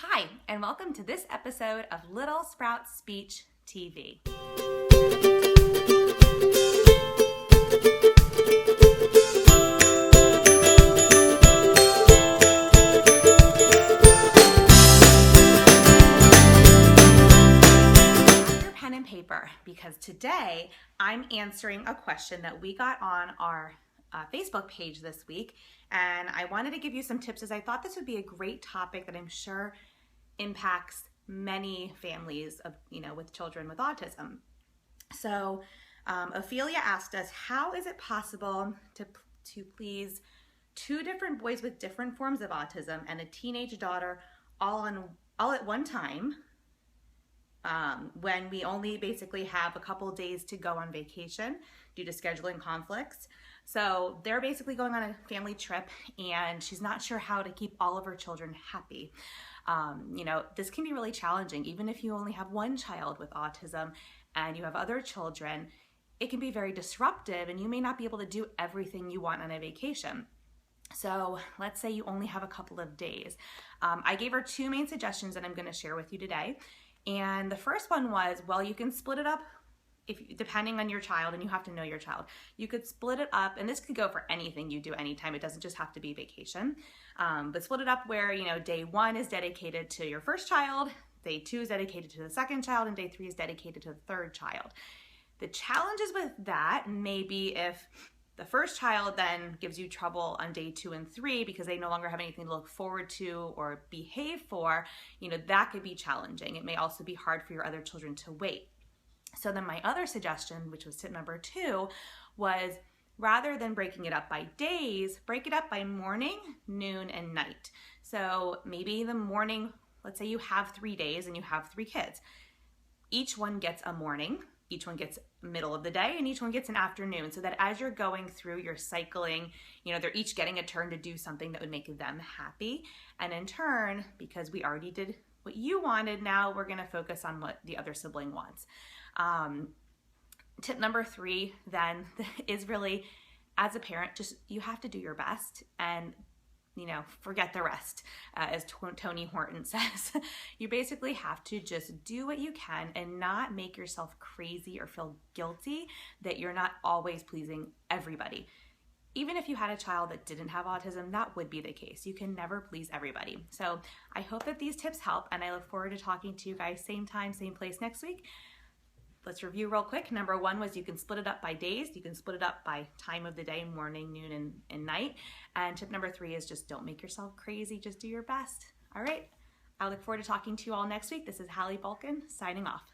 Hi, and welcome to this episode of Little Sprout Speech TV. Grab your pen and paper, because today I'm answering a question that we got on our Facebook page this week, and I wanted to give you some tips as I thought this would be a great topic that I'm sure impacts many families of, with children with autism. So Ophelia asked us, how is it possible to please two different boys with different forms of autism and a teenage daughter all at one time, when we only basically have a couple days to go on vacation due to scheduling conflicts? So they're basically going on a family trip, and she's not sure how to keep all of her children happy. This can be really challenging. Even if you only have one child with autism and you have other children, it can be very disruptive, and you may not be able to do everything you want on a vacation. So let's say you only have a couple of days. I gave her two main suggestions that I'm going to share with you today. And the first one was, well, you can split it up depending on your child, and you have to know your child. You could split it up, and this could go for anything you do anytime. It doesn't just have to be vacation. But split it up where, day one is dedicated to your first child, day two is dedicated to the second child, and day three is dedicated to the third child. The challenges with that may be if the first child then gives you trouble on day 2 and 3 because they no longer have anything to look forward to or behave for, that could be challenging. It may also be hard for your other children to wait. So then my other suggestion, which was tip number 2, was rather than breaking it up by days, break it up by morning, noon, and night. So maybe the morning, let's say you have 3 days and you have 3 kids. Each one gets a morning, each one gets middle of the day, and each one gets an afternoon, so that as you're going through, you're cycling, they're each getting a turn to do something that would make them happy. And in turn, because we already did what you wanted, now we're gonna focus on what the other sibling wants. Tip number 3 then is really, as a parent, just you have to do your best and forget the rest, as Tony Horton says. You basically have to just do what you can and not make yourself crazy or feel guilty that you're not always pleasing everybody. Even if you had a child that didn't have autism, that would be the case. You can never please everybody. So I hope that these tips help, and I look forward to talking to you guys same time, same place next week. Let's review real quick. Number 1 was you can split it up by days. You can split it up by time of the day, morning, noon, and night. And tip number 3 is just don't make yourself crazy. Just do your best. All right. I look forward to talking to you all next week. This is Hallie Balkin signing off.